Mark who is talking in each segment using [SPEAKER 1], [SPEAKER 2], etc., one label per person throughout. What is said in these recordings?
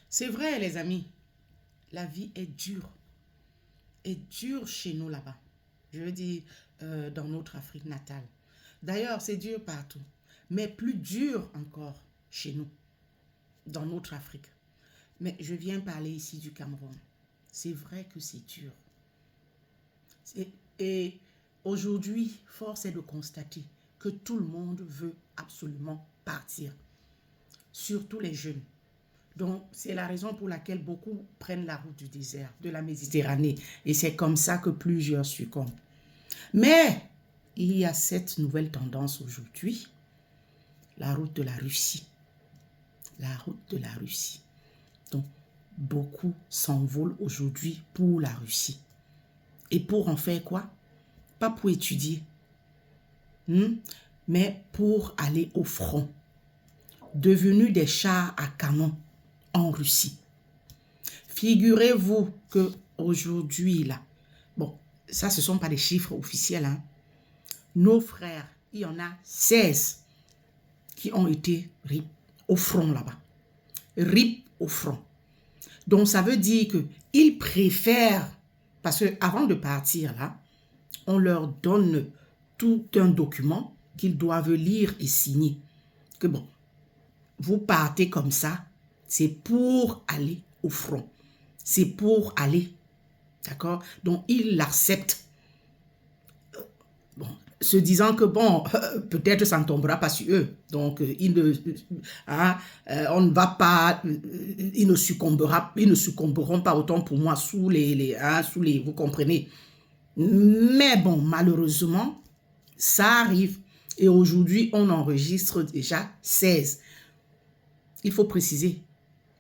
[SPEAKER 1] C'est vrai, les amis, la vie est dure chez nous là-bas. Je veux dire, dans notre Afrique natale. D'ailleurs, c'est dur partout, mais plus dur encore chez nous, dans notre Afrique. Mais je viens parler ici du Cameroun. C'est vrai que c'est dur. Et aujourd'hui, force est de constater que tout le monde veut absolument partir, surtout les jeunes. Donc, c'est la raison pour laquelle beaucoup prennent la route du désert, de la Méditerranée. Et c'est comme ça que plusieurs succombent. Mais il y a cette nouvelle tendance aujourd'hui, la route de la Russie. La route de la Russie. Donc, beaucoup s'envolent aujourd'hui pour la Russie. Et pour en faire quoi? Pas pour étudier, mais pour aller au front. Devenus des chars à canon en Russie. Figurez-vous que aujourd'hui là, bon, ça ce sont pas des chiffres officiels, hein. Nos frères, il y en a 16 qui ont été RIP au front là-bas. RIP au front. Donc ça veut dire qu'ils préfèrent, parce qu'avant de partir là, on leur donne tout un document qu'ils doivent lire et signer. Que bon, vous partez comme ça, c'est pour aller au front. C'est pour aller. D'accord? Donc, ils l'acceptent. Bon, se disant que, bon, peut-être ça ne tombera pas sur eux. Donc, on ne va pas, ils ne succomberont pas autant pour moi sous les vous comprenez. Mais bon, malheureusement, ça arrive. Et aujourd'hui, on enregistre déjà 16. Il faut préciser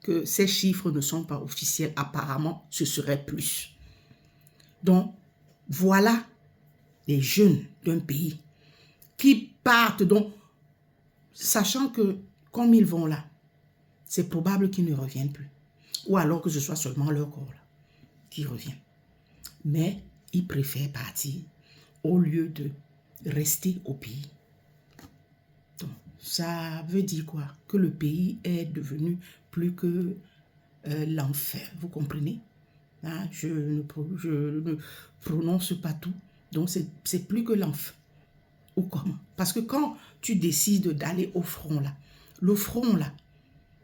[SPEAKER 1] que ces chiffres ne sont pas officiels. Apparemment, ce serait plus. Donc, voilà les jeunes d'un pays qui partent, donc, sachant que comme ils vont là, c'est probable qu'ils ne reviennent plus. Ou alors que ce soit seulement leur corps là, qui revient. Mais ils préfèrent partir au lieu de rester au pays. Donc, ça veut dire quoi? Que le pays est devenu plus que l'enfer. Vous comprenez? Hein? Je ne prononce pas tout. Donc, c'est plus que l'enfer. Ou comment? Parce que quand tu décides d'aller au front là, le front là,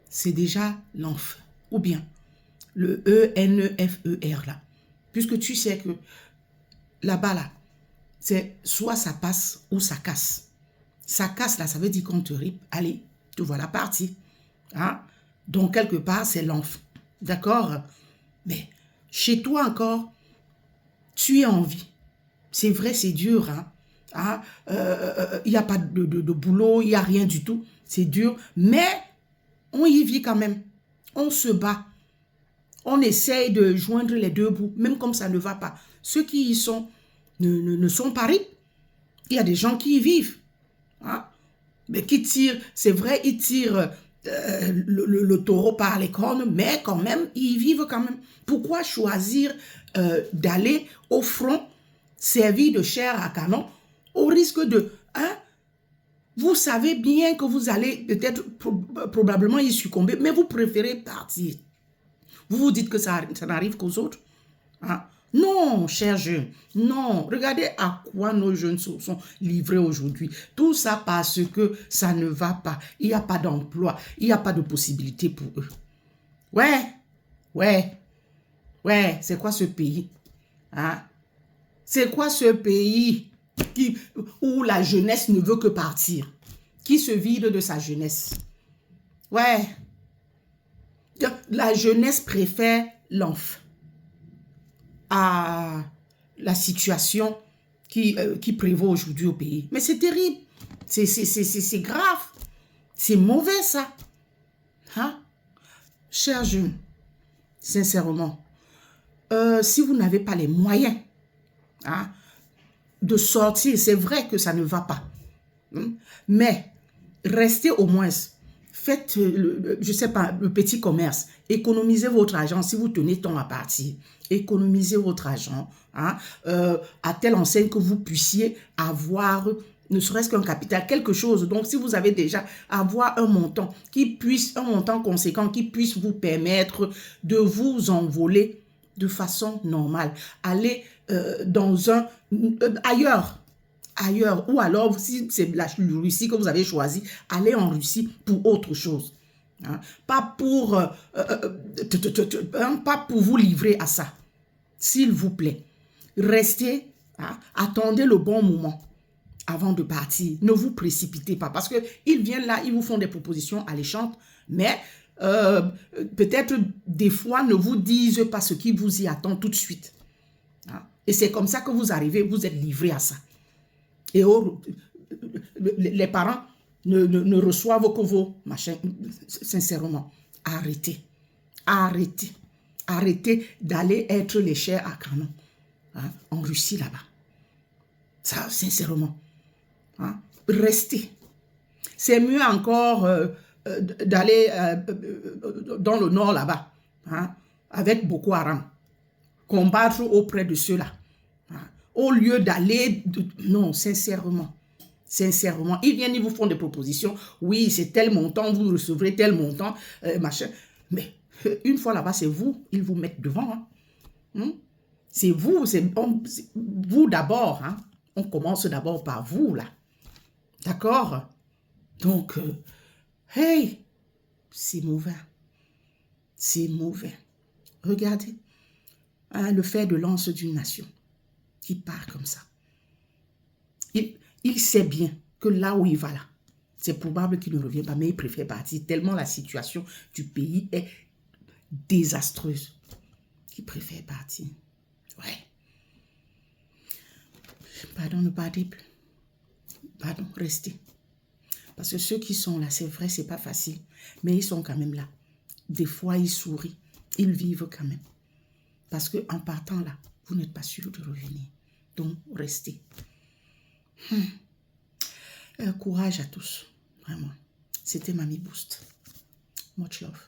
[SPEAKER 1] c'est déjà l'enfer. Ou bien le ENEFER là. Puisque tu sais que là-bas là, c'est soit ça passe ou ça casse. Ça casse là, ça veut dire qu'on te ripe. Allez, te voilà parti. Hein? Donc, quelque part, c'est l'enfer. D'accord? Mais chez toi encore, tu es en vie. C'est vrai, c'est dur. Hein? Il n'y a pas de boulot, il n'y a rien du tout. C'est dur. Mais on y vit quand même. On se bat. On essaye de joindre les deux bouts, même comme ça ne va pas. Ceux qui y sont ne sont pas riches. Il y a des gens qui y vivent. Hein? Mais qui tirent, c'est vrai, ils tirent le taureau par les cornes, mais quand même, ils vivent quand même. Pourquoi choisir d'aller au front, servir de chair à canon, au risque de... Hein, vous savez bien que vous allez peut-être probablement y succomber, mais vous préférez partir. Vous vous dites que ça n'arrive qu'aux autres. Hein? Non, chers jeunes, non. Regardez à quoi nos jeunes sont livrés aujourd'hui. Tout ça parce que ça ne va pas. Il n'y a pas d'emploi. Il n'y a pas de possibilité pour eux. Ouais. C'est quoi ce pays? Hein? C'est quoi ce pays où la jeunesse ne veut que partir? Qui se vide de sa jeunesse? Ouais. La jeunesse préfère l'enfant à la situation qui prévaut aujourd'hui au pays. Mais c'est terrible. C'est grave. C'est mauvais, ça. Hein? Chers jeunes, sincèrement, si vous n'avez pas les moyens de sortir, c'est vrai que ça ne va pas. Mais restez au moins, faites, je sais pas, le petit commerce. Économisez votre argent si vous tenez temps à partir. Économisez votre argent à telle enseigne que vous puissiez avoir ne serait-ce qu'un capital, quelque chose. Donc, si vous avez déjà, avoir un montant un montant conséquent qui puisse vous permettre de vous envoler de façon normale. Aller dans ailleurs, ou alors, si c'est la Russie que vous avez choisi, allez en Russie pour autre chose. Hein? Pas pour vous livrer à ça. S'il vous plaît, restez, hein? Attendez le bon moment avant de partir. Ne vous précipitez pas parce qu'ils viennent là, ils vous font des propositions alléchantes, mais peut-être des fois ne vous disent pas ce qui vous y attend tout de suite. Hein? Et c'est comme ça que vous arrivez, vous êtes livré à ça. Et les parents ne reçoivent que vos machins. Sincèrement, arrêtez. Arrêtez. Arrêtez d'aller être les chairs à canon. Hein? En Russie là-bas. Ça, sincèrement. Hein? Restez. C'est mieux encore d'aller dans le nord là-bas, hein? Avec Boko Haram, combattre auprès de ceux-là. Hein? Au lieu d'aller... Non, sincèrement. Sincèrement. Ils viennent, ils vous font des propositions. Oui, c'est tel montant, vous recevrez tel montant, machin. Mais une fois là-bas, c'est vous, ils vous mettent devant. Hein? C'est vous, vous d'abord. Hein? On commence d'abord par vous, là. D'accord? Donc, hey, c'est mauvais. C'est mauvais. Regardez, hein, le fer de lance d'une nation qui part comme ça. Il sait bien que là où il va là, c'est probable qu'il ne revient pas, mais il préfère partir tellement la situation du pays est désastreuse. Il préfère partir. Ouais. Pardon, ne partez plus. Pardon, restez. Parce que ceux qui sont là, c'est vrai, c'est pas facile. Mais ils sont quand même là. Des fois, ils sourient. Ils vivent quand même. Parce qu'en partant là, vous n'êtes pas sûr de revenir. Donc, restez. Courage à tous. Vraiment. C'était Mamie Boost. Much love.